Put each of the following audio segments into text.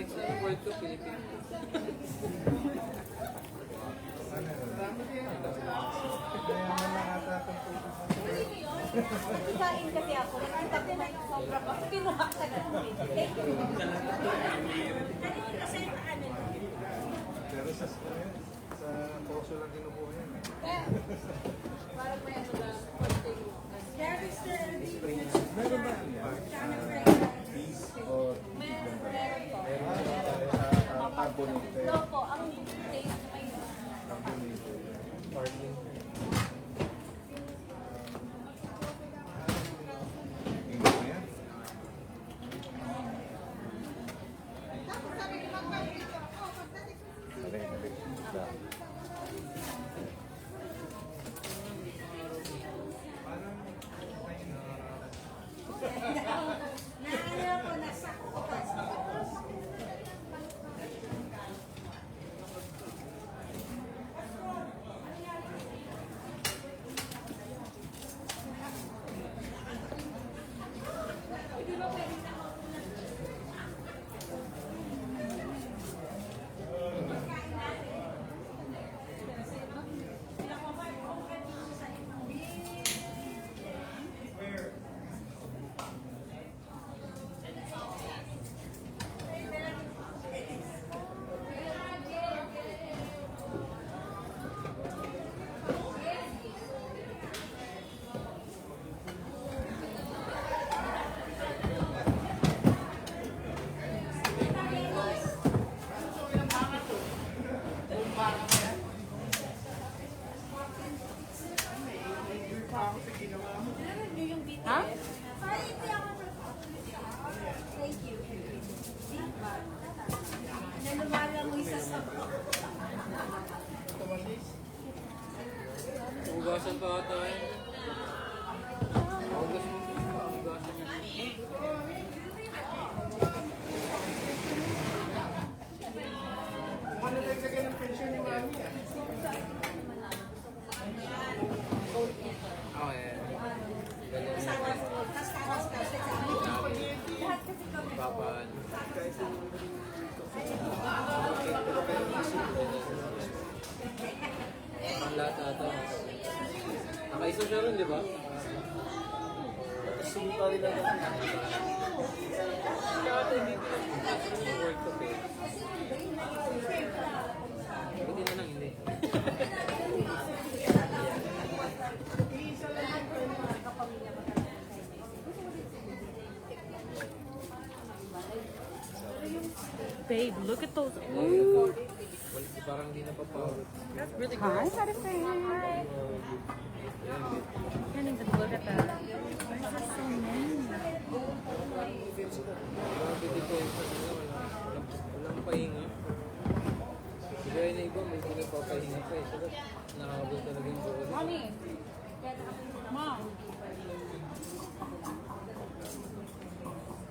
next World Cup, Philippines. Kain kasi ako. Nakita ko na yung sobra pa. Pinuha ka na. Thank you. Pero sa poso lang kinukuha yan. Parang may ano lang. Meron ba yan? Bees or Meron po. carbonate? No po, ang taste may Parking. Tingnan mo yan. Ha? Thank you. Nalumalang mo isa sa Hugasan pa ata eh. Hugasan mo. Hugasan mo. Oh, yeah. Papan. Ang lahat ata. Nakaisa siya rin, di ba? Sumpa rin lang. Kaya hindi ko yung World Cup eh. Hindi na lang, hindi. Babe, look at those. Ooh. Parang hindi na papawag. That's really good. Hi, Satisfy. Hi. Can't even look at that. Why is there so many? Grabe dito yung sa nila, walang pahinga. Kaya na iba, may pinagpapahinga pa eh. Sabat, nakakabot talaga yung buko. Mommy. Mom.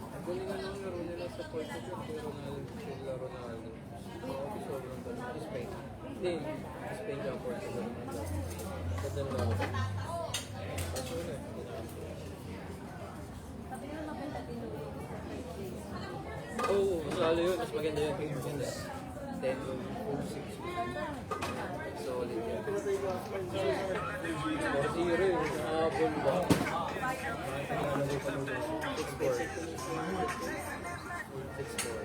Ang galing nga ng laro nila sa Portugal, kay Ronaldo, sila Ronaldo. Grabe, sobrang galing. Spain. Hindi, Spain ka Portugal. Ganda na ako. Kaso wala eh. Oo, mas lalo yun. Mas maganda yun. Mas maganda. 10 or 6. Solid yan. 4-0 yun. Nakahabol ba? 6-4. 6-4.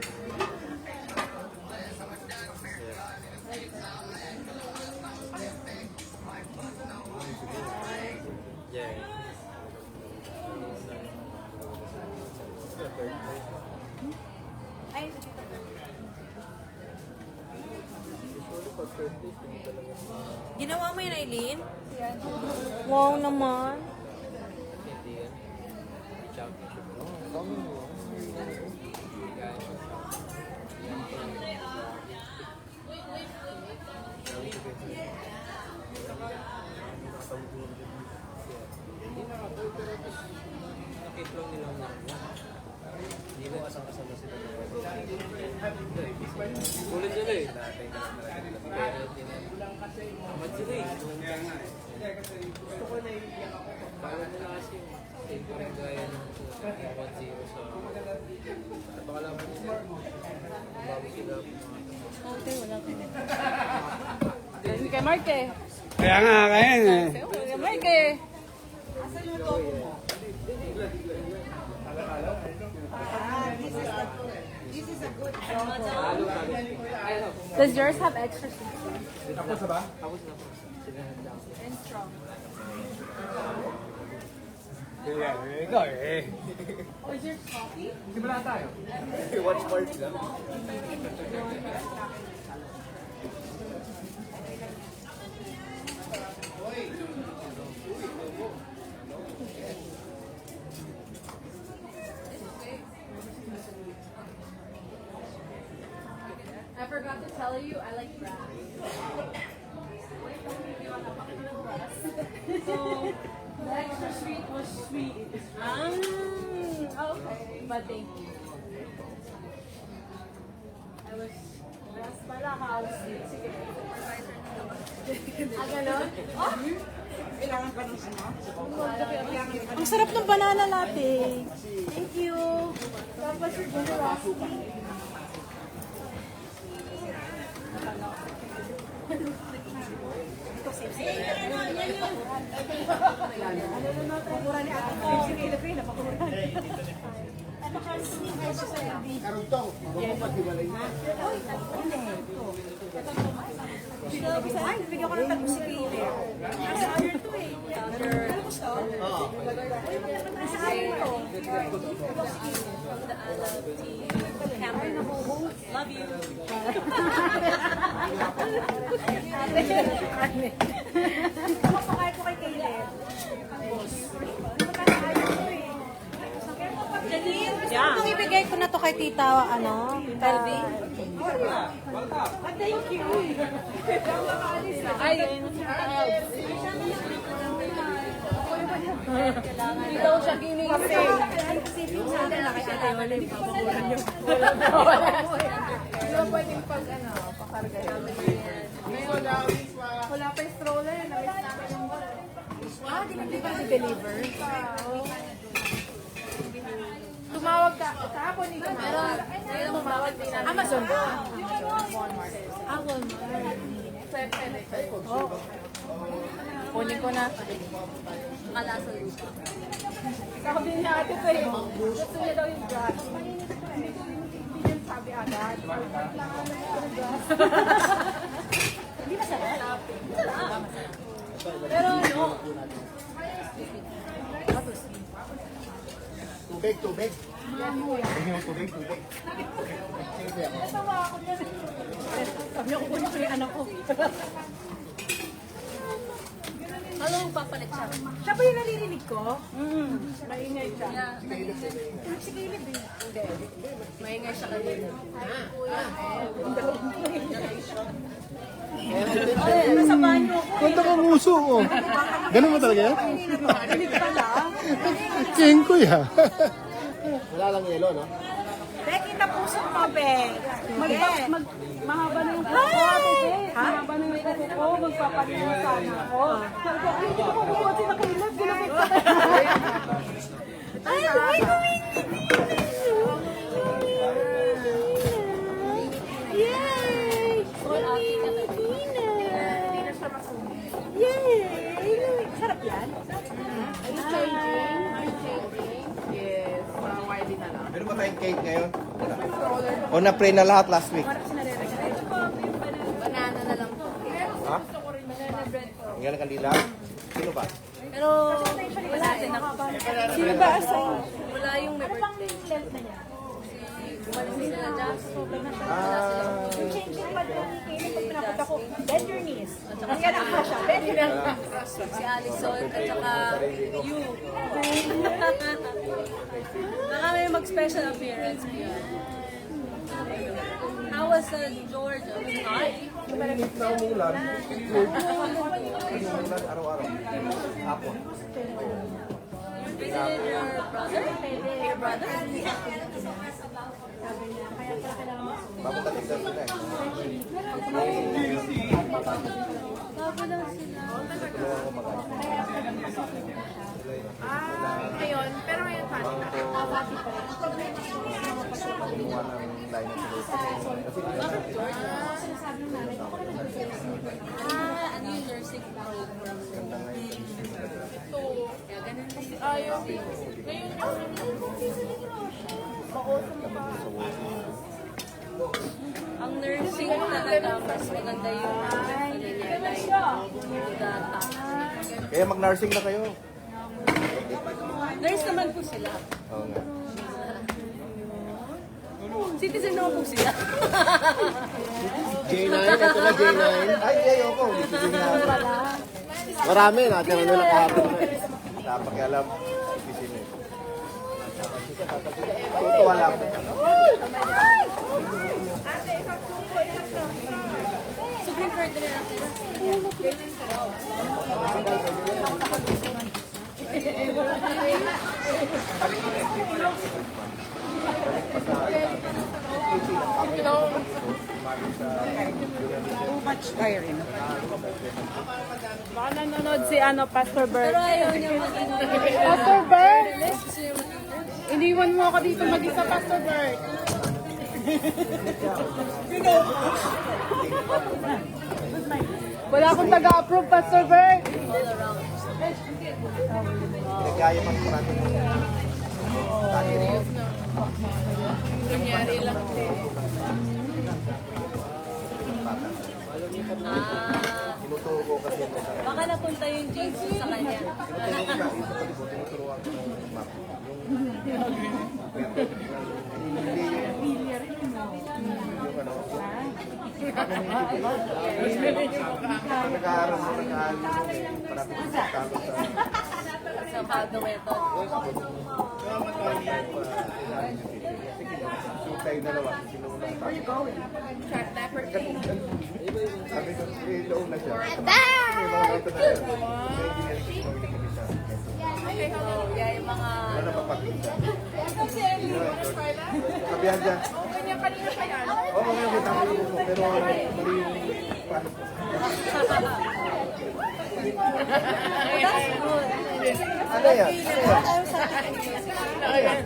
Yeah. Ay, Ginawa mo yun, Aileen? Wow naman. Hindi yan. Championship. Hindi nakapul pero nakita lang nila na. Hindi na kasama sila. Kulit nila eh. Amad sila eh. Gusto ko na iiyak ako. Bago nila kasi Same pa rin gaya ng 1-0 sa... Baka lang mo nila. Bago sila Okay, wala ka na. Ayun kay Mark eh. Kaya nga, kaya nga. Kay Mark eh. Does yours have extra seasoning? Tapos na po. Sinahanda ako. And strong. Ikaw eh. Oh, is yours coffee? Simula tayo. Watch party lang. I forgot to tell you, I like grass. So, the extra sweet was sweet. Okay. But thank you. I was grass pala, how sweet. Sige. Ganon? Oh! Ang sarap ng banana latte. Thank you. Tapos yung generosity. Ay, bigyan ko ng tag si Kaylee. Love you. Papakain ko kay Kaylee. Yeah. Itong ibigay ko na to kay Tita, ano, Pelvi. Thank you. Ay, hindi daw siya ginising. Hindi ba pwedeng pag pakarga yun? Wala pa yung stroller. Namiss namin yung Di ba si Believer? tumawag ka. Kahapon ni tumawag. Ngayon tumawag din namin. Amazon ba? Walmart. Walmart. Oh. Kunin ko na. Kalasa lupa. Sabi niya ate ko eh. Gusto niya daw yung grass. Hindi niya sabi agad. Hindi masarap. Pero ano, Tubig. Bigyan mo tubig. natawa ako dyan. Sabi niya, kukunin ko yung anak ko. Alam mo, papalit siya. Siya ba yung naririnig ko? Maingay siya. Si Caleb eh. Maingay siya kanina. Nasa banyo ko. Punta ka nguso ko. Ganun mo talaga yan? Narinig ka lang. King ko ya. Kita puso mo, Be. Mahaba na yung kuko, ate. Mahaba na yung kuko ko. Magpapalingon sana ako. Sabi ko, ay, hindi ko mabubuhat si Nakilab. Ginamit ka. Ay, Yay! Yay! Sarap yan? Are you changing? Yes. Wiley na lang. Meron ba tayong cake ngayon? O na-pray na lahat last week? Banana na lang po. Ha? Banana bread po. Ang galang kandila? Sino ba? Pero, wala din ako. Sino ba asay? Wala yung may birthday. Length na niya. Umalis sila dyan. Yung changing pad na ni Caleb, pag pinapunta ko, bend your knees. Ang yan ang siya, bend your knees. Si Alison at saka you. Baka may mag-special appearance ko yun. How was Georgia? Was it hot? Na umulan. Umulan araw-araw. Hapon. Visited your brother? Your brother? Papunta din daw sila eh. Bago lang sila. Tulungan ko mag-ayos. Sila Ngayon, pero ngayon pa. Kumuha ng line of work. Kasi Ano yung nursing program? ganda nga yung Kaya ganun din. Ayaw. Ngayon, Ang nursing talaga, mas maganda yung data. Kaya mag-nursing na kayo. Nurse naman po sila. Oo nga. Citizen naman po sila. J9, ito na J9. Ay, ayoko. Marami na. Diyan na nakahapon. Napakialam. Tutuwa lang. Supreme Court na natin. Baka nanonood si Pastor Bert. Pero ayaw niya maging Pastor Bert! gusto niya maging Iniwan mo ako dito mag-isa, Pastor Bert. Wala akong taga-approve, Pastor Bert. all around. Nagkaya man po natin. Nangyari lang. Tinuturo ko kasi ito sa Baka napunta yung James sa kanya. tinuturuan ko ng map. Nag-aaral mo, nag-aaral mo. Parang pinagtalo sa Sa bago ito. tayo dalawa. Sinuunang tayo. Sabi ko, low na siya. May mga auto na yan. May engineering communication siya. So, yeah, yung mga Wala pa pag-isa. Kabihan dyan. Ganyan kanina pa yan. Oo, nga, may tama yung uso. Pero mali yung paano. that's good. Ano yan? Ano yan?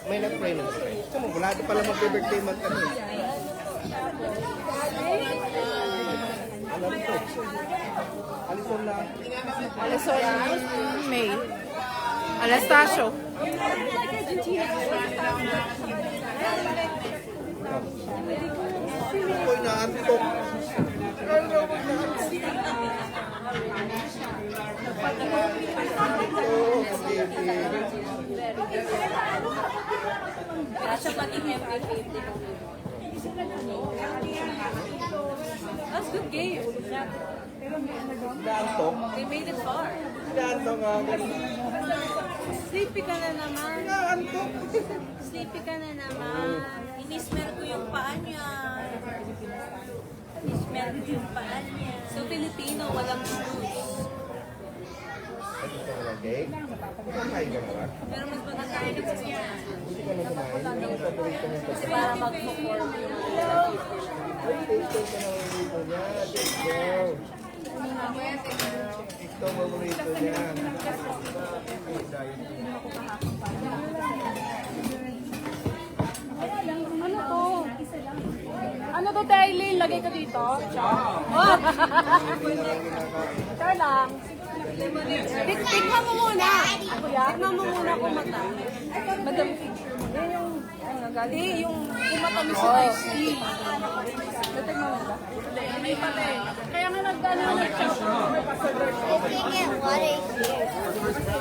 May nag-pray na. Sama, wala na pala mag-birthday month kami. Ano ito? Alison lang. Alison, May. Anastasio. Ako'y naantok. Kaya siya maging MVP. That's good game. Naantok. They made it far. Naantok nga. Sleepy ka na naman. Naantok. Sleepy ka na naman. Inismell ko yung paa niya. Inismell ko yung paa niya. So, Filipino, walang shoes. Ano ito nga cake? Kumakain ka ba? Pero mas magkakain ka sa niya. Hindi ka na kumain. Yung paborito mo Kasi para mag-perform yung Ay, take ka na paborito niya. Take go. Ito paborito niya. Ano to? Ano to, Taylin? Lagay ko dito? Char lang. Tikman mo muna. Tikman mo muna kung mata. Madam, yan yung, hindi, yung matamis sa ice tea. Natignan mo ba? May pala eh. Kaya nga nagdala na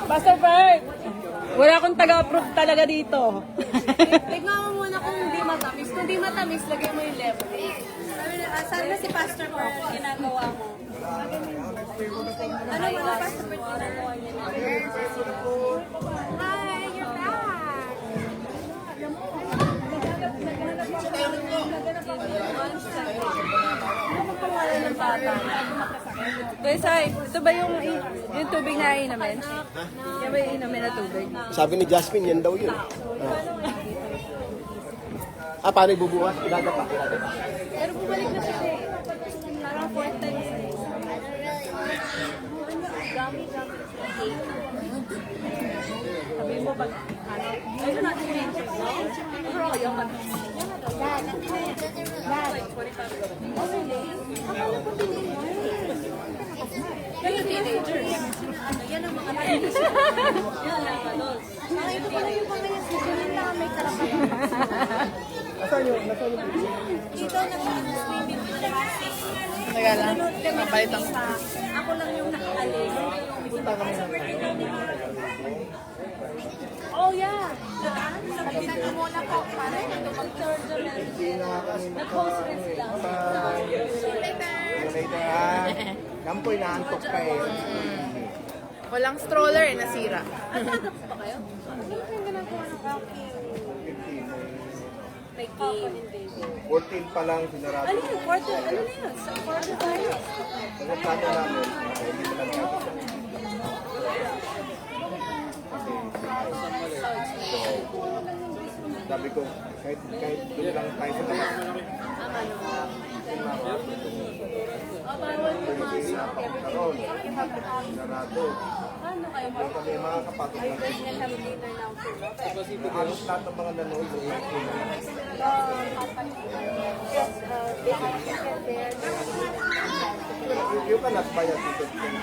Pastor Bert! Wala akong taga-approve talaga dito. Tignan mo muna kung hindi matamis. Kung hindi matamis, lagay mo yung lemonade. Saan na si Pastor Pearl ginagawa mo? Ano mo na Pastor Pearl ginagawa niya? Hi, you're back! bata. Guys, hi. Ito ba yung tubig na iinamin? Yan ba yung iinamin na tubig? Sabi ni Jasmine, yan daw yun. Paano ibubuhat? Ilaga pa. Pero bumalik na siya eh. Parang 4 times eh. Sabi mo pag ano? Ayun natin yung pero ayaw ka. Kayo teenager. Yan ang mga teenager. Yan ang mga adults. Ito pala yung mga yan. Ganyan lang may karapatan. Nasaan yun? Nasaan yun? Dito nag-swimming pool na kasi. Taga lang. Kapalit ang Ako lang yung nakaalis. Oh yeah. Sabitan ko muna po para mag-charger na. nag-host rin sila. Later ha. Kampoy, naantok pa eh. Walang stroller eh, nasira. At nagap pa kayo? Ito yung ginagawa ng walking. May game. 14 pa lang sinarado. Ano yun? Quarter? Ano na yun? Sa quarter tayo. Nagkano namin. Hindi pa lang natin. Sabi ko, kahit doon lang tayo sa labas. Bawal pumasok. Karoon, sinarado. Ano kayo? Yung kami mga kapatid natin. Dinner lang sila. Halos lahat ng mga nanood. They have chicken there. You cannot buy a ticket kung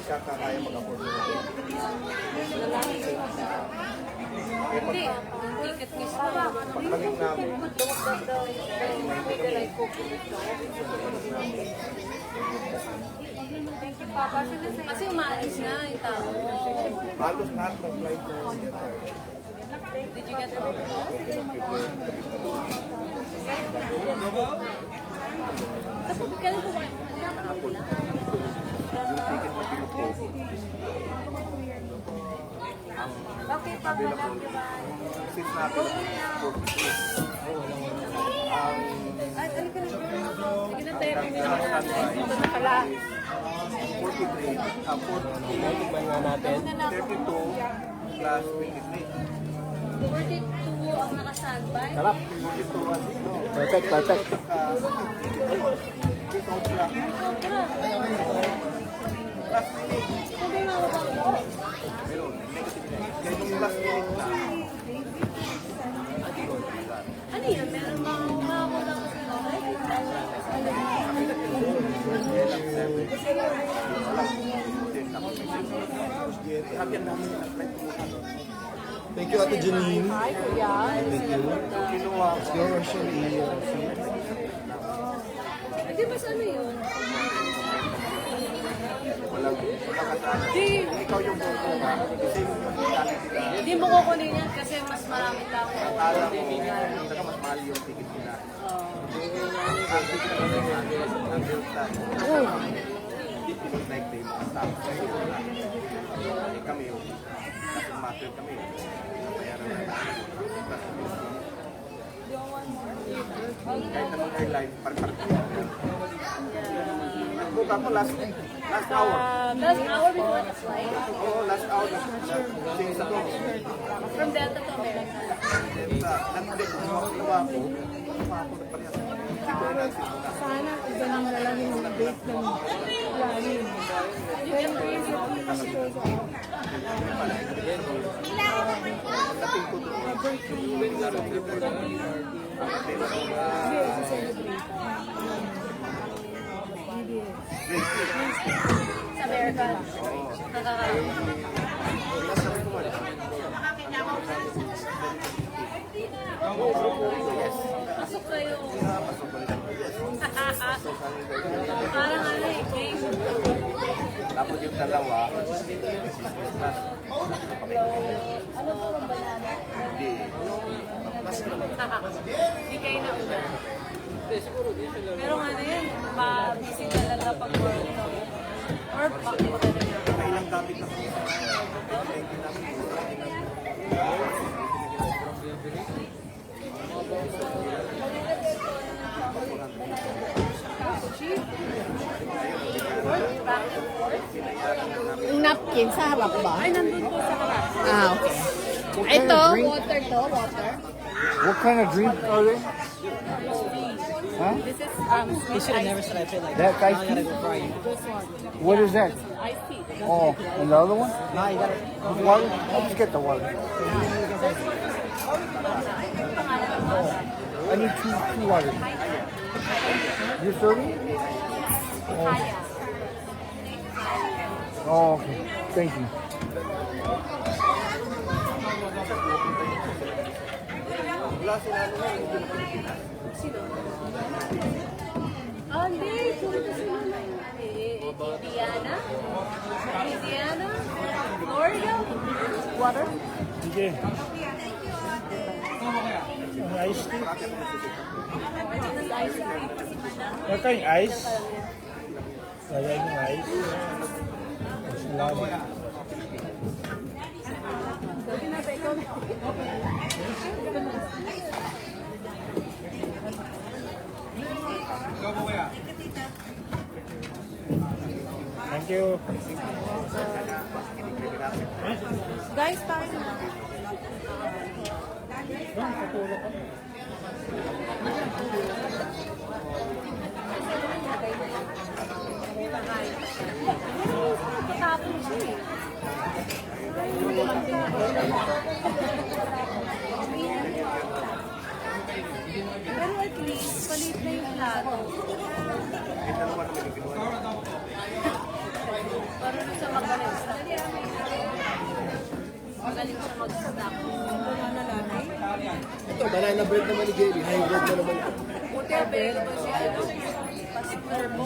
kakakaya mag-afford mo. Hindi. Yung ticket mismo. Pagbalik namin, Kasi umaalis na yung tao. halos lahat ng flight na Did you get it? Tapos kailan po kayo? Okay, pag-alap diba? since natin, ang Ay, ano ka na? Sige na tayo. Ito na pala. 43, 32 plus 23. 42 ang naka-standby. Sarap. 42 ang dito. Perfect, perfect. Ano yun? Meron mga wala ko sa Thank you, Ate Janine. Hi, kuya. Kinuha ko. Your Russian Di ba sa ano yun? Walang kasama. Ikaw yung buko ka. Kasi yung mentality na Hindi mo kukunin yan kasi mas marami tao. akala mo, saka mas mahal yung ticket nila. Ang ticket na kasi ang built na. It is like they must stop. Eh kami yung matter kami. Bayaran na natin. Kahit anong airline, par-parking. Nag-book ako last hour. Last hour before the flight. Oo, last hour. Since ako. From Delta to America. Nag-gawa ako. Nagparehas. Sana ganun na lang yung date ng planning. Pero crazy ako yung shows ako. Sa America. Pasok kayo. Parang ano eh, game. Tapos yung dalawa, Ano po ang banana? hindi. Hindi kayo na una. Pero nga na yun, busy talaga pag work ka. Or bakit talaga. Kailang gamit ako. Cheap. Kim? Sa harap ba? Ay, nandun po sa harap. Ah, okay. What Ito, kind of drink? water to, water. What kind of drink are they? Huh? This is, They should have never said I feel like That now I iced gotta tea? go fry you. What is that? iced tea. Oh, and the other one? Now you gotta. Water? Let's get the water. I need two water. You're serving? Oh, okay. Thank you. Ah, hindi. Puro na sila na. Indiana? Indiana? Florida? Water? Sige. Ang ice tea. What kind ice? Wala yung ice. Salamat. Thank you. Guys, tayo. Patapon siya eh. Pero at least, palit na yung plato. Parang siya magaling. Magaling siya mag-stack. Banana latte. Ito, banana bread naman ni Jelly. High bread na naman. Buti available siya. Particular mo.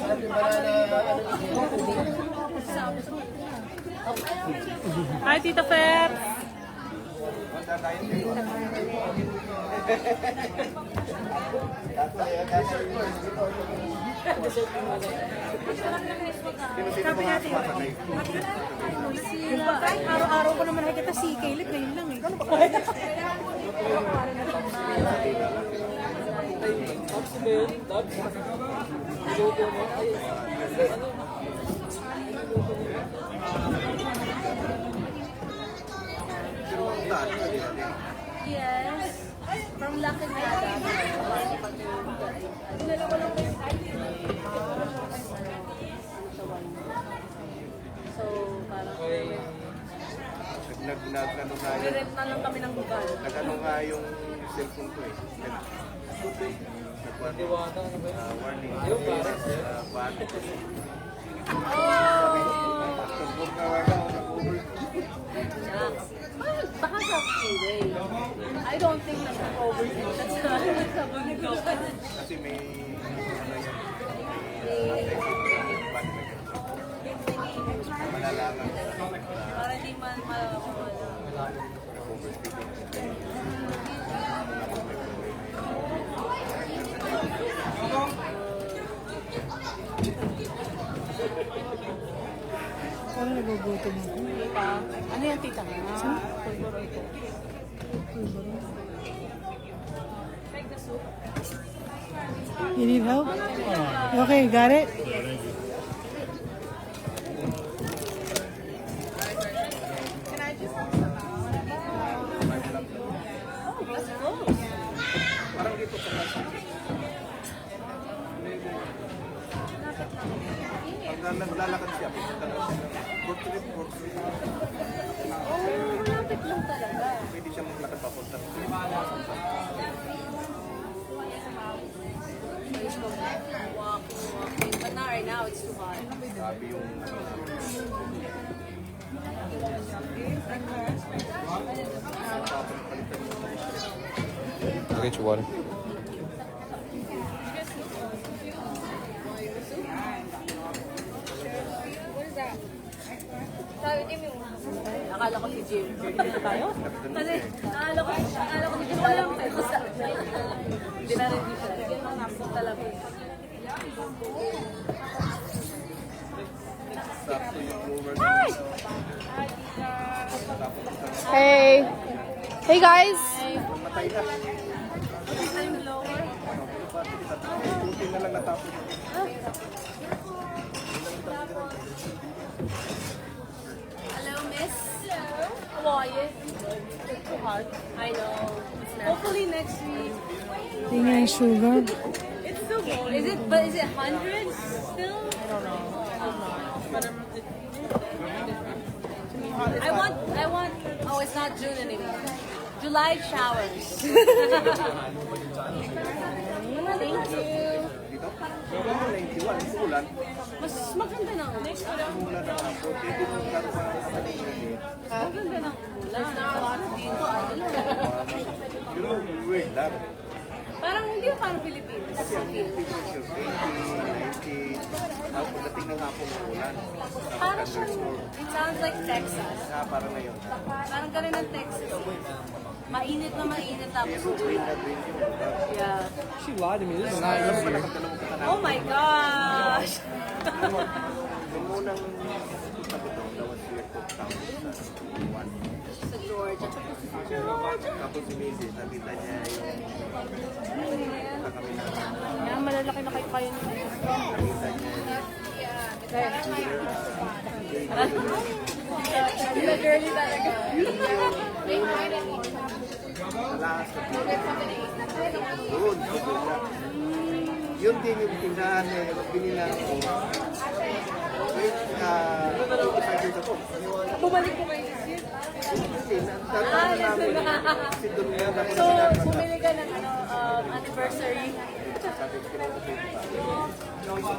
Hi, Tita Fer. Sabi natin, Araw-araw ko naman nakikita si Caleb. Ngayon lang eh. Yes. From Lucky Nada. Dinala ko lang yung So, parang nag-ano nga yung, nag-rent na lang kami ng lugar. nag-ano nga yung cellphone ko eh. Diwata, ano ba yun? Warning. Yung parang, Bad. Oh! Pag-book na wala, nag-over. Baka sa freeway. I don't think that's an overseas. That's sa Bundok. Kasi may, ano yan, bad na yan. Malalaman. Para di man Parang nagugutom ako. Ano yung tita mo? Pulboro ito. You need help? Okay, got it? Parang dito sa kasi. Pag naglalakad siya, pupunta na siya. Portrait. Oh, malapit lang talaga. Pwede siya maglakad papunta. Walking. But not right now, it's too hot. Sabi yung, I'll get you water. Sabi niya yung akala ko si Jim. Tayo? Kasi akala ko si Jim. Wala lang tayo. Hindi na rin siya. Talaga. sakto yung over. Hey! Hey guys! Matay na. Buti na lang natapos. Alam lot. I know. Hopefully next week. Tingnan yung sugar. It's still going. Is it hundreds still? I don't know. I want, oh, it's not June anymore. July showers. Thank you. Dito? Pero 91, ulan. Mas maganda na ulan. Ulan na ako. Dito kung gano'n pa Maganda na ulan. Dito, Pero weird lang. parang hindi yung parang Pilipinas. Kasi ang Pilipinas yung 80, 90, tapos pagdating ng hapon ng ulan. Parang siyang, it sounds like Texas. Parang ngayon. Parang ganun ng Texas. Mainit na mainit tapos. Pero green na green yung lugar. Yeah. She lied to me. This is not easy. Oh my gosh! Yung unang punta ko doon, that was year 2001. Sa Georgia. Tapos si Mrs. nakita niya yung kami na Kaya malalaki na kayo nito. nakita niya Sila girly talaga. malakas na doon. Yun din yung tindahan niya, pinilang ko. Wait, excited ako. Bumalik po kayo sa Si Don nga na So, bumili ka ng anniversary. sabi ko kinawa ko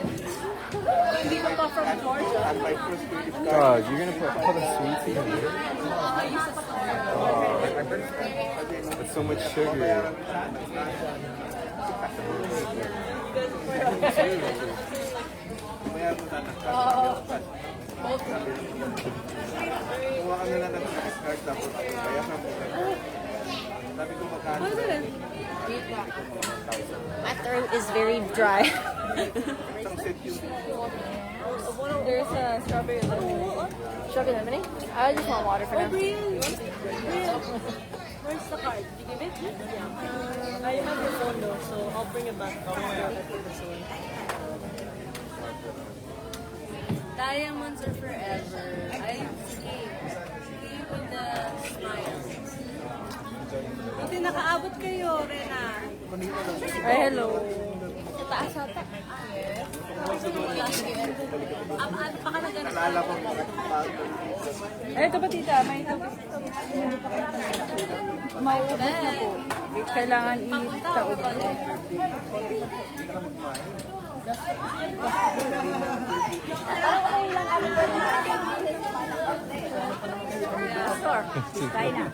Hindi ko pa from Georgia. at my first credit card. God, you're gonna put a sweet in here? That's so much sugar. Kaya mo na kuha ka na lang ng credit card tapos kaya ka mo. Sabi ko magkano. My throat is very dry. Isang set yung There's a strawberry lemonade. Strawberry lemonade? I just want water for now. Brian, where's the card? Did you give it? I have your phone though, so I'll bring it back. Diamonds are forever. I escape. Escape with the smile. Buti nakaabot kayo, Rena. Ay, hello. Sa taas ata. Baka na ganun. naalala ko. Ay, ito ba tita? May tapos. Mauubos na po. Kailangan itaob.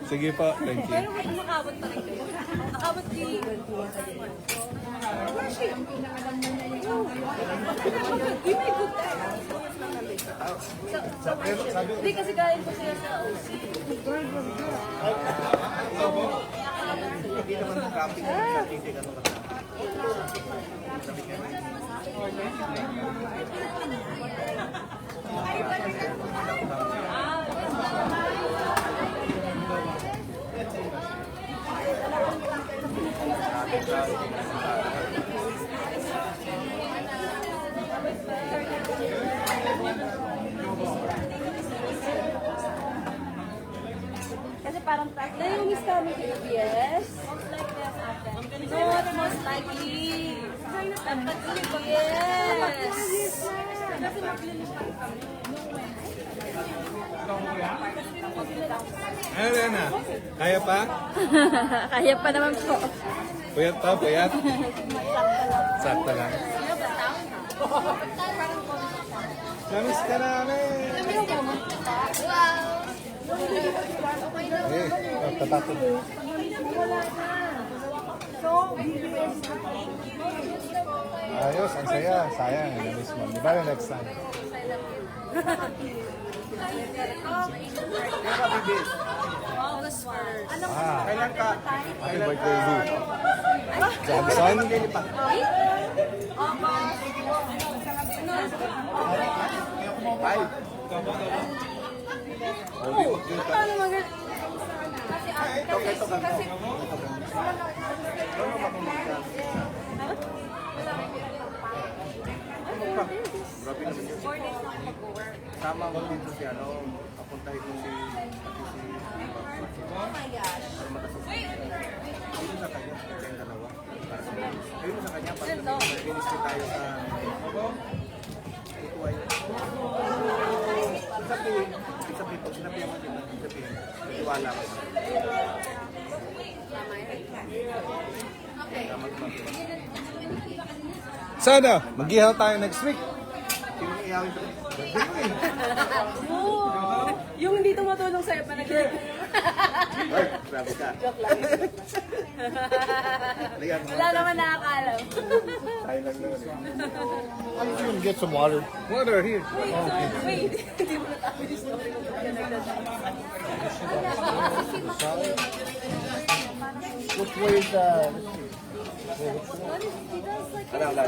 Sige po, thank you. Pero kung nakabot pa rin kayo. Nakabot di... Give me a good time. Hindi kasi galing ko sila sa OC. Hindi naman copy sa titig ano ba. Kasi parang Naomi's coming to ABS. No, it's most likely. Yes. Ano na? Kaya pa? Kaya pa naman po. Puyat pa, puyat. Sakto lang. Namiss ka namin. Eh, tatakot. Ayos, ang saya. Sayang, namiss mo. Di ba yung next time? Ah, Kailan ka? happy birthday, Lou. Johnson? Five. Paano Grabe naman yun. Sama mo dito si ano, papuntahin mo si para matasok. Ayun sa kanya, sa kanya dalawa. Para sa ayun sa kanya, para ministry tayo sa tutuway. Sabihin, pag sinabihan mo din, sabihin, natiwala ka. Sana, mag-ihaw tayo next week. Sino yung iyawin ko? Yung hindi tumutulong sa'yo pa nag-iip. Ay, grabe ka. Joke lang. Wala naman nakakaalam. Tayo lang naman. I'm just gonna get some water. Water here. Wait, hindi mo natapos yung story mo kaya nagdadaan. Which way is Wala.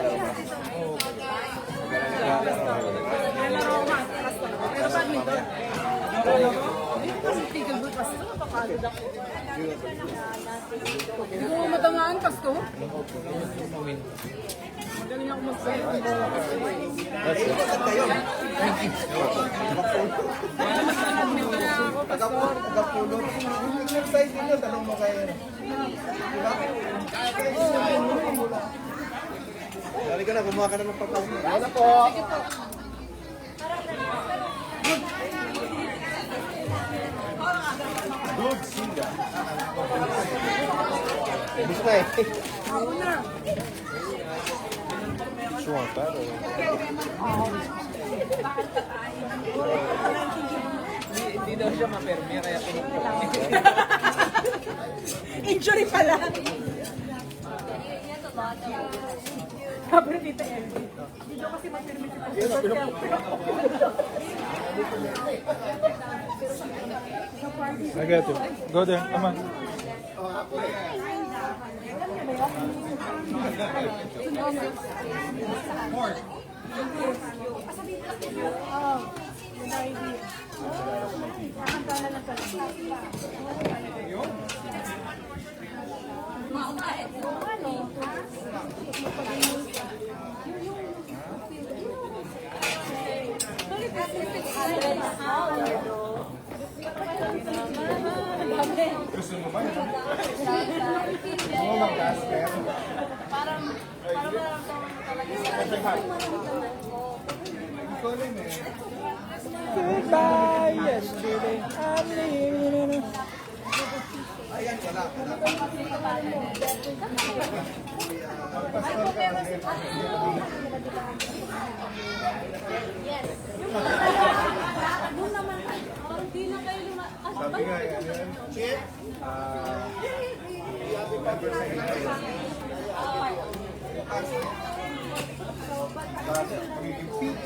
Hindi ko matamaan, Pasko. Magaling ako mag-sayo. Tagapulot. Yung side ninyo, tanong mo kayo. Diba? Dali ka na, kumuha ka na ng papel. Wala po. Good singer. Gusto ka eh. You want that or? Hindi daw siya ma-permit, kaya pinupulo. Injury pala. Sabi ni Tita Elvie. Dito kasi mapirmi si Pastor. I got it. Go there. Come on. Goodbye, yesterday. I'm leaving. Sabi nga, ano yun? Remember sa inyo. Magiging peak.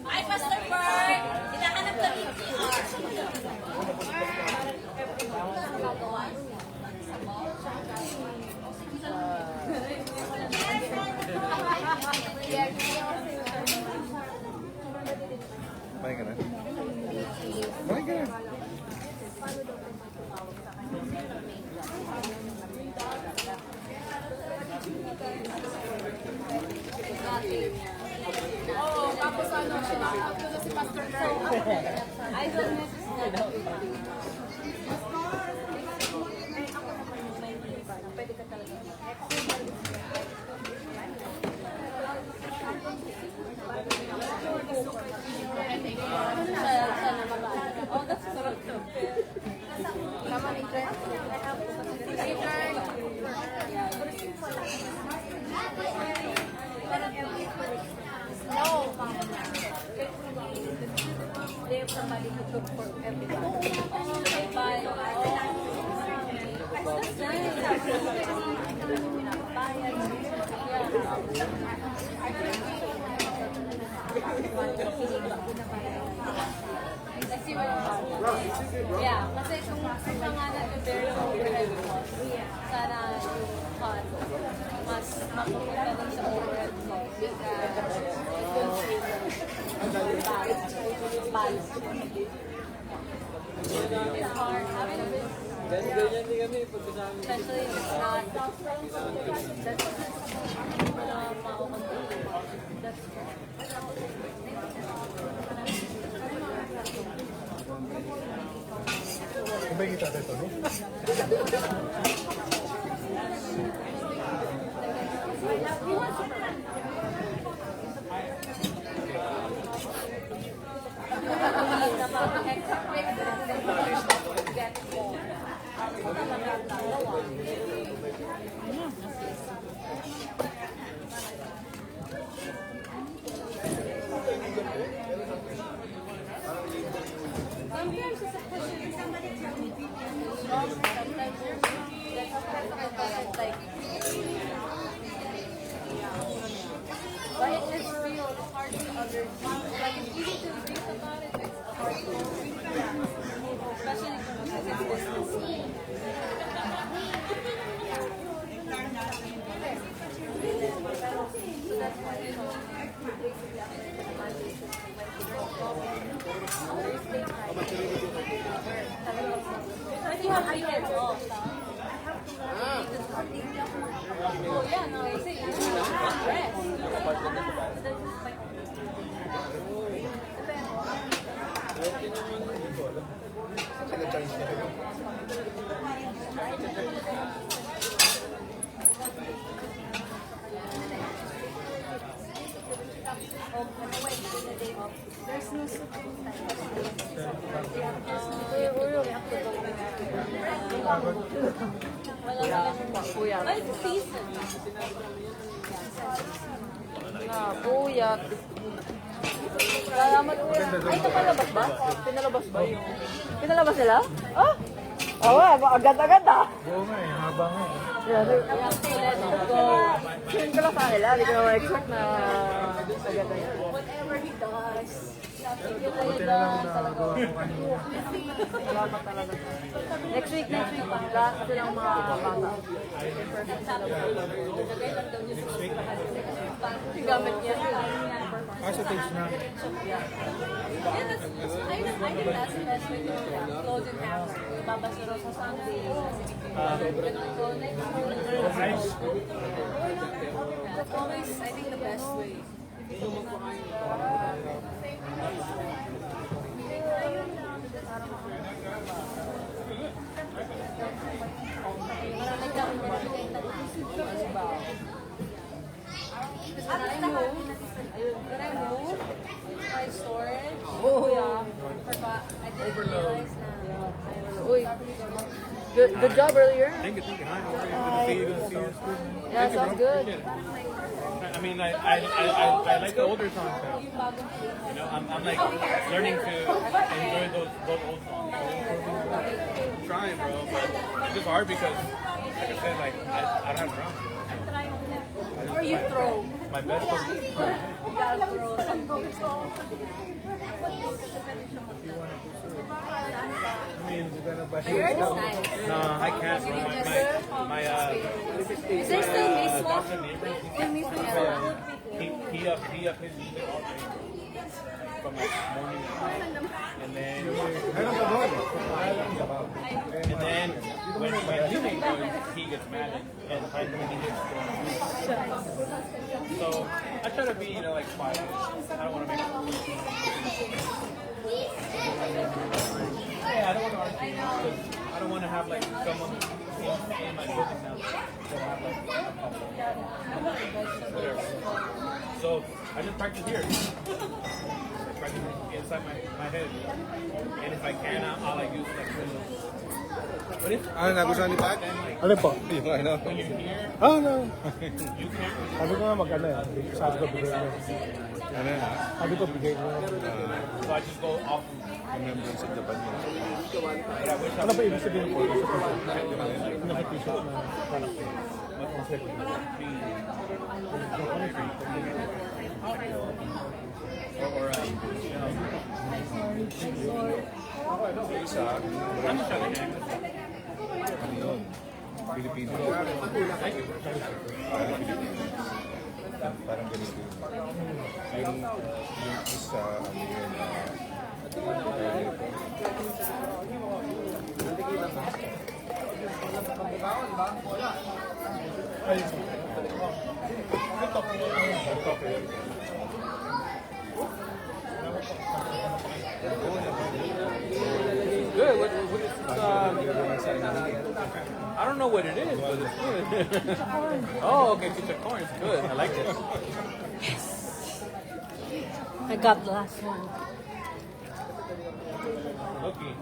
Ay, Pastor Bert! Hinahanap ka ni TR. Kumain ka na? Kumain ka na. Oo, tapos ano siya, ito na si Pastor Bert. I don't necessarily. Pwede ka talaga. Sana mag-aano. Oh, that's correct. Tama ni Trent. Si Trent. No. They have somebody who cook for everybody. They buy. That's Kasi yeah, kasi kung nga nag-bear yung overhead cost, sana yung cost mas mapupunta dun sa overhead cost. Because it will save Ganyan din kami pag kasama. Especially if it's not, that's wala maukontrol. That's Kumain kita dito, no? sometimes it's a question somebody tell me sometimes it's like but it's real, it's hard to understand. Like it's easy to think about it, it's hard to especially for it's business. So that's why I think I can all. Oh yeah, no, I say rest. Sila-charge na rin. There's no Kuya. Ay, season. Puyat. Salamat po. Ay, ito palabas ba? Pinalabas ba yung... Pinalabas nila? Ah! Oo, agad-agad ah. Oo nga eh, haba nga eh. So, same ko lang sa kanila. Hindi ko naman expect na agad-agad. Whatever he does. Buti na lang nagawa ko kanina. Salamat talaga. Next week, lahat silang mga bata. Gamit niya. Ah, sa taste na. Yeah, that's, I think that's the best way to close it down. Babasa raw sa Sunday. That's always, I think, the best way. When I moved my storage, forgot. I didn't realize na. Uy. Good job earlier. Thank you. Hi, how are you? Good to see you. Yeah, sounds good. I mean, I like the older songs now. You know, I'm like learning to enjoy those old songs. I'm trying, bro, but it's just hard because, like I said, like I don't have drums. Or you throw. My best one. You gotta throw something. I mean, we're gonna buy. Yours is nice. No, I can't, bro. My Is there still mismo? doctor neighbor, he up his music all day from like morning to night, and then when he makes noise, he gets mad and hides when he gets so I try to be, you know, like quiet. I don't want to make yeah, I don't want to argue because I don't want to have like someone in my building now that have like whatever. So I just practice here. I practice inside my head, and if I can, I'll like use like rhythm. But if Nagustuhan ni Pat? then like Ano po? Yung ano? when you're here, Ah, no. you can't. Sabi ko nga mag-ano eh. Sabi ko bigay mo. Ano yan? Sabi ko bigay mo. So I just go off. Remembrance of the Banyan. But I wish I Ano ba ibig sabihin po? Naka-t-shirt na parang my concept would be or you know, isa. I'm just trying to hang. Ano yun? Pilipino. Parang ganito yun. Yung isa, ano yun, Good. What is I don't know what it is, but it's good. Oh, okay, chicha corn. It's good. I like it. I got the last one. Okay.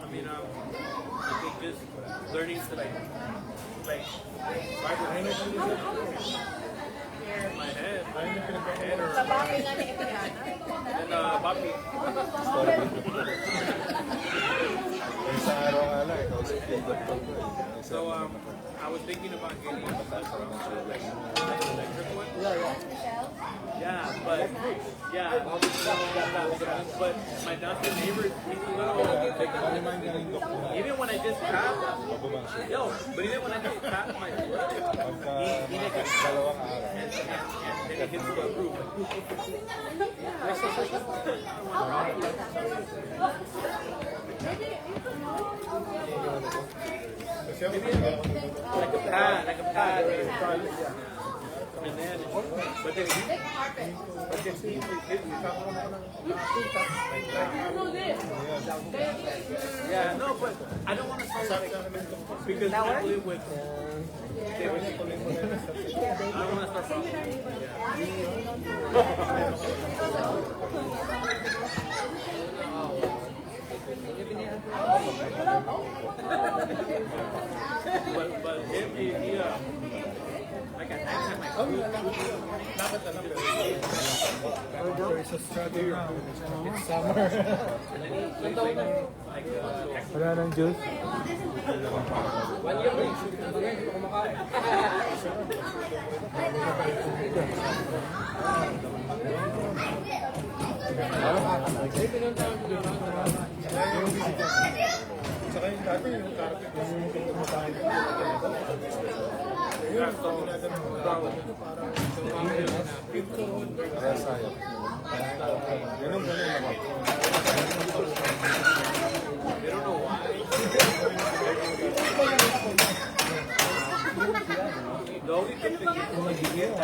I think just learning to like vibrate energy in my head or and Bobby. Isang araw nga lang, ikaw sa feedback ko. So I was thinking about getting an electric one. Yeah, but my downstairs neighbor, he's a little. Even when I just tap, even when I just tap my foot, he like Dalawang araw. and then it hits the roof. Like a pad. And then, but then yeah, no, but I don't want to start because I live with. I don't want to start problems. But if he like an accent, my There's a strategy now. It's summer. Wala nang juice. Saka yung dati yung carpet yung kumakain. Kaya sayang. Ganun ako. they don't know why. The only thing that you get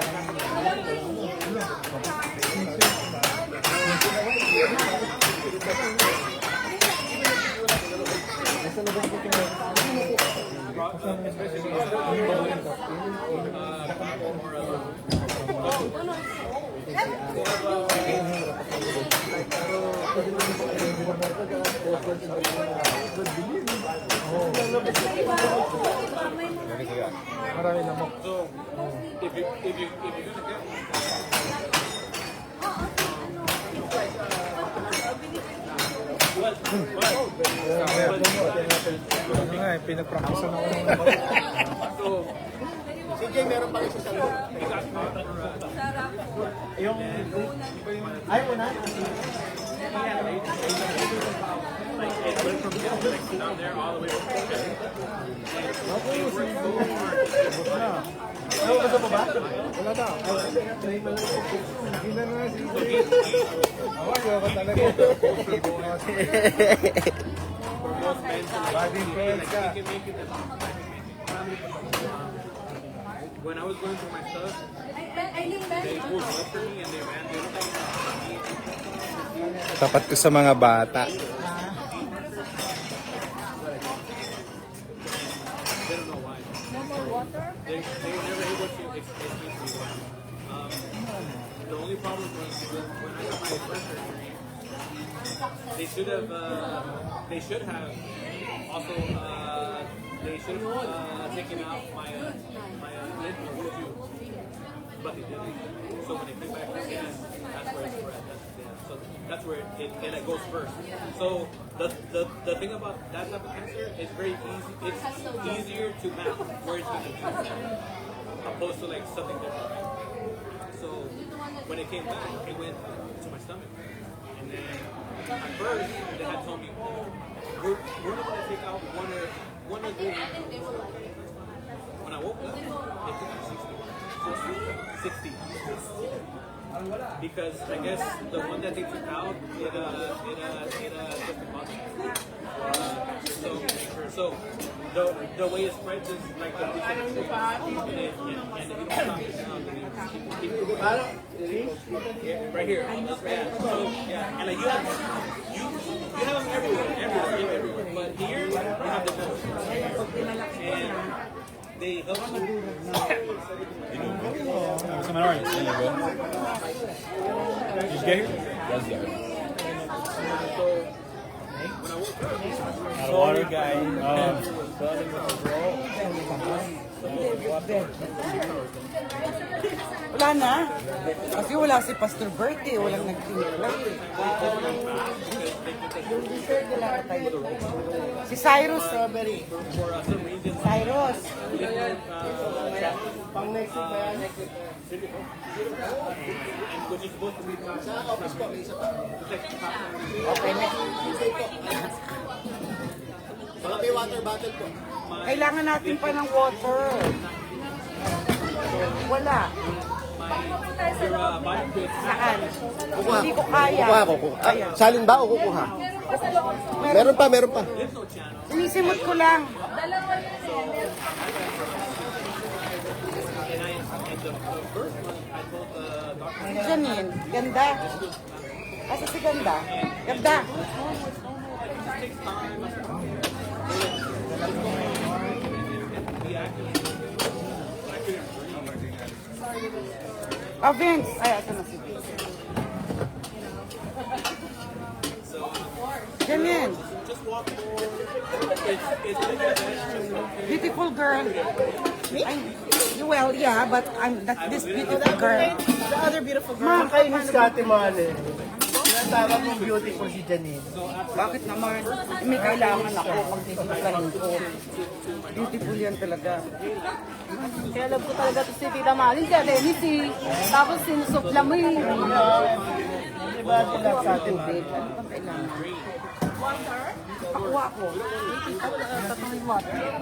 Marami lamok. so if you're gonna get Ano nga eh, pinag-practice ako ng so CJ, meron pa isa sa loob. Ay, mo na. like it went from down there all the way to Ano ba sa baba? Wala daw. Hindi na nga si ako, ayoko talaga. Bad influence ka. when I was going through my stuff, they pulled up for me and they ran. They looked like Tapat ko sa mga bata. they don't know why. No more water? They were never able to explain to me why. The only problem was when I got my first surgery, they should have also taken out my lymph node too, but they didn't. So when they came back again, that's where it spread. So that's where it goes first. So the thing about that type of cancer is very easy. It's easier to map where it's going to be opposed to like something different. Right? So when it came back, it went to my stomach. And then at first, they had told me, oh, we're only going to take out one or two. When I woke up, they took out 60. Because I guess the one that they took out, it took the bottom. So the way it spreads is like the and if you don't stop it down, then it keep right here. Yeah. So yeah, and like you have them everywhere. But here you have the nose. And they help you. Some orange. There you go. Did you get here? Yes, sir. So when I woke up, Not a water guy. Wala na. Kasi wala si Pastor Bert eh. Walang nagtimpla. Si Cyrus. Strawberry. Cyrus. Pang next week ba yan? which is supposed to be Okay, next. Baka may water bottle po. Kailangan natin pa ng water. Wala. Saan? Hindi ko kaya. Kukuha ko. Salin ba o kukuha? Meron pa. Sinisimot ko lang. Janine, ganda. Asa si ganda? Ganda. Ah, Vince. Ay, ito na si Vince. Janine. Beautiful girl. Ay, well, yeah, but I'm this beautiful girl. The other beautiful girl. Makainis ka, Ate Male. Tinatawag mong beautiful si Janine. Bakit naman? May kailangan ako magtitiplahin ko. Beautiful yan talaga. Kaya love ko talaga to si Tita Malin, kaya Dennis eh. Tapos sinusupla mo eh. Diba sila sa atin, Babe, ano bang kailangan? Pakuha ko.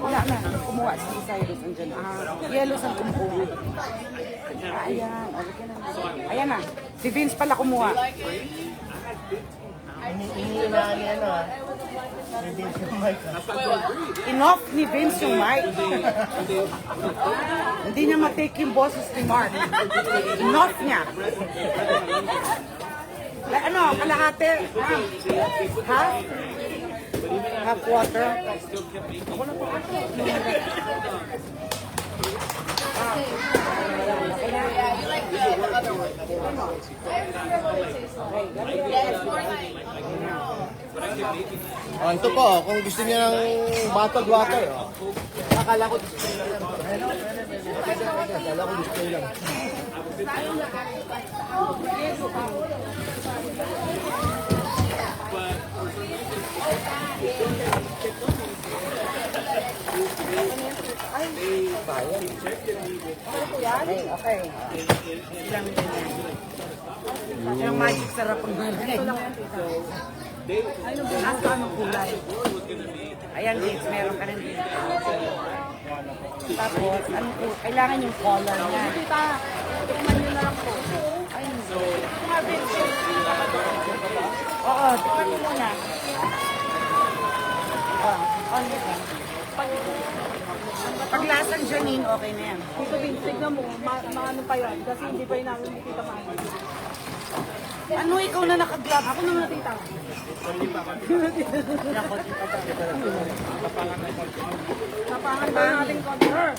Wala na. Kumuha si Cyrus. Andyan. Yellow ang kumuha. Ayan. Ayan na. Si Vince pala kumuha. Iniinaan niya Ni Vince yung mic. Enough ni Vince yung mic. Hindi niya matake yung boses ni Mark. Enough niya. Ano, kalahati? Half? Half water? Oh, ito po, kung gusto niya ng bottled water, akala ko display lang. Akala ko display lang. Okay. Yung magic sarap ang nalagay. Asa anong kulay? Ayan, Vince, meron ka rin dito. Tapos, kailangan yung color niya. Tita, tikman nyo na lang po. Ayun. Oo, tikman mo muna. On it. Paglasang Janine, okay na yan. Tito Vince, tignan mo, maano pa yan. Kasi hindi pa yun namin ni Tita Malin. Ano, ikaw na nakaglove? Ako naman na tita. Napangan ba natin contour?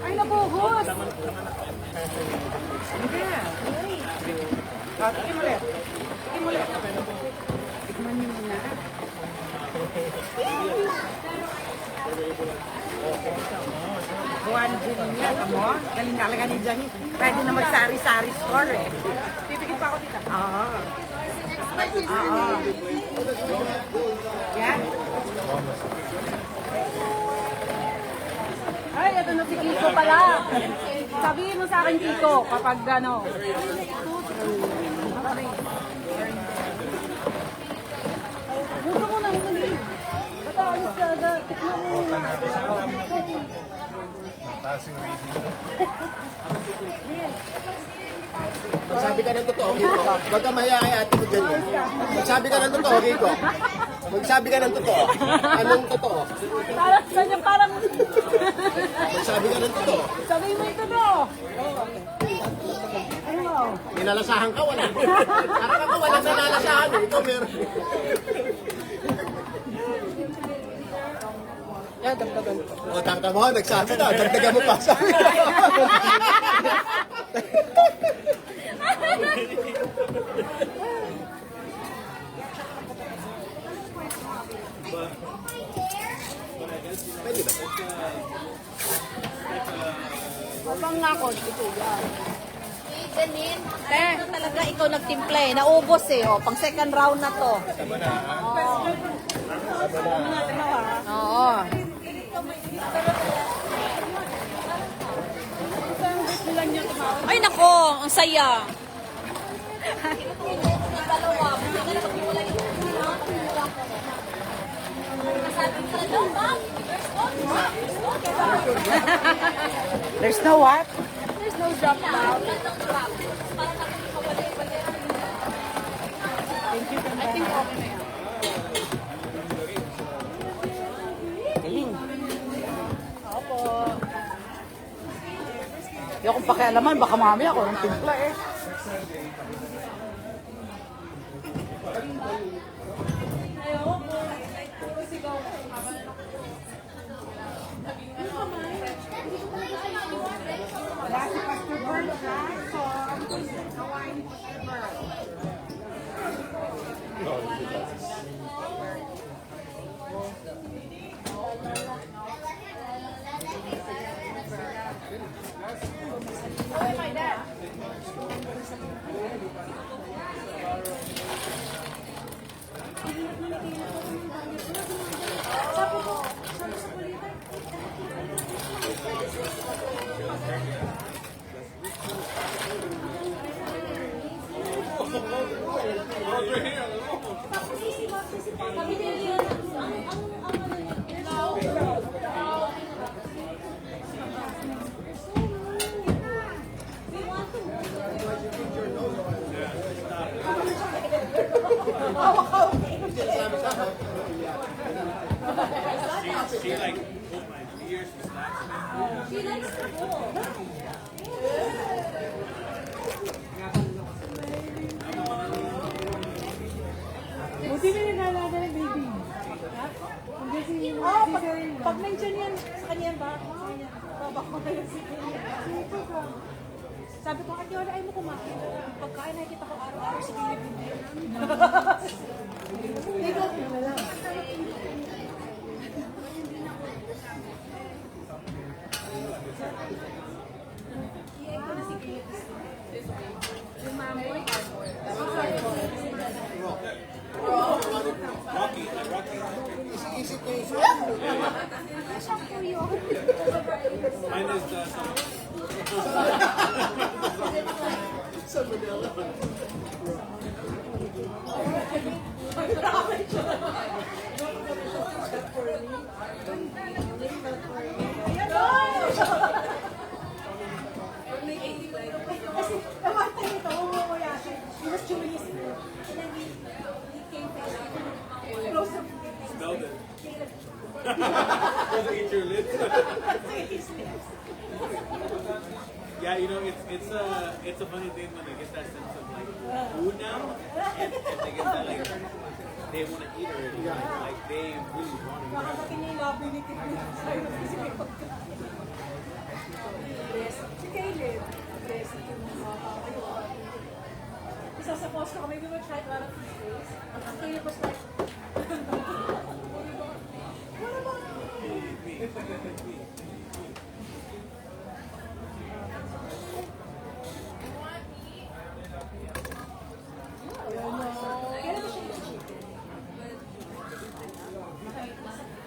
Ay, nabuhos! Hindi. Tikim ulit. Tikim ulit. Tikman niyo muna. Buwan Janine yan, mo? Galing talaga ni Janine. Pwede na mag-sari-sari store eh. Titigil pa ako tita. Oo. Oo. Yan. Ay, ito na si Kiko pala. Sabihin mo sa akin, Kiko, kapag ano. Huwag mo na, basta alis ka agad. Tikman mo. Magsabi ka ng totoo, Kiko. Huwag ka mahiya kay ate mo dyan. Magsabi ka ng totoo, Kiko. Magsabi ka ng totoo. Anong totoo? Parang ganyan, parang... Magsabi ka ng totoo. Sabihin mo ito do. Ano? Ninalasahan ka, wala. Parang ako walang nalalasahan eh. Ikaw meron. Yan, dagdagan ko. O, tangka mo, nagsabi ka. Dagdagan mo pa. Sabi ka. Pwede ba? Mabang nga ako, ito yan. Janine, ito talaga ikaw nagtimpla eh. Naubos eh. Oh. Pang second round na to. Oo. Ay nako, ang saya. There's no what? There's no drop now. I think okay na yan. Galing. Hindi akong pakialaman, baka mamaya ako ng timpla eh. She like pulled my ears, she slapped me. She likes to go. Buti na nag-alaga ng baby. Ha? Hindi si... pag nandiyan yan, sa kanya ba? Babak mo kayo si Sabi ko, Ate Ola, ay mo kumain. Pagkain, nakikita ko araw-araw sa gilid hindi. Ikaw, na lang. Isip ko yung Mine is Kasi, namatay nito, umuwi siya. He was chewing his food. And then he came close up. smelled it. Doesn't eat your lips. Yeah, you know, it's a funny thing when they get that sense of like food now, and they get that like they want to eat already. Like they really want to eat. Nakakating niya yung labi ni Tito. Sa'yo, kasi may pagka. Si Caleb. Yes, ito yung mga kayo. Isa sa post ko, maybe we'll try a lot of these days. Ang Caleb was like, what about me?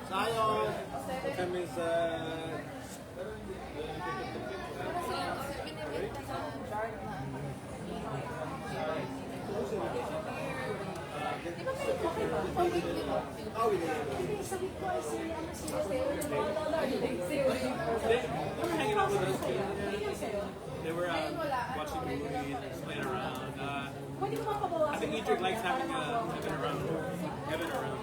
sayang. What time is I'm hanging out with those kids. They were watching movies and just playing around. I think Edric likes having Evan around. Evan around.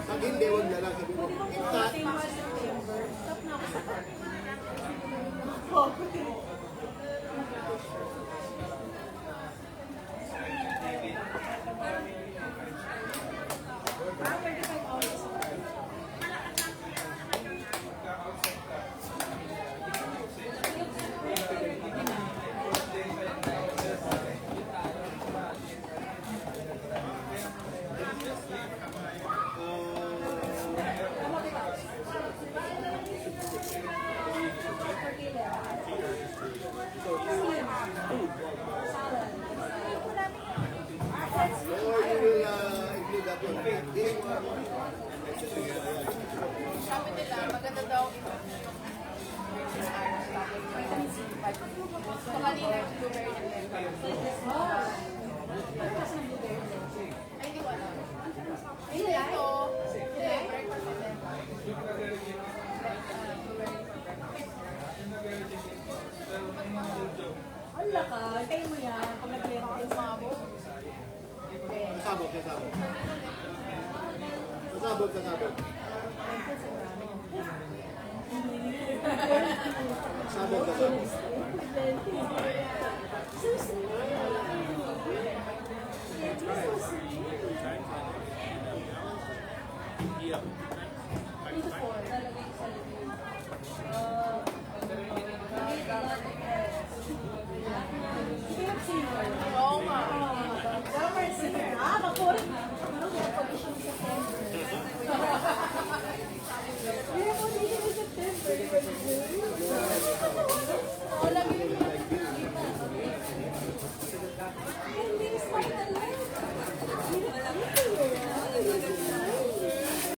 Pag hindi, huwag na lang. Sabi mo, or you will include that one. Sabi nila, maganda daw ito. Sa kanina, blueberry na ay, hindi ko alam. Hindi, ito. Hindi, breakfast na din. Ala ka, kayo mo yan. Pag nag-clear ako yung sabo. Kasabog, kasabog. Kasabog, kasabog. Kasabog, kasabog. So sweet. It's so sweet. Yeah.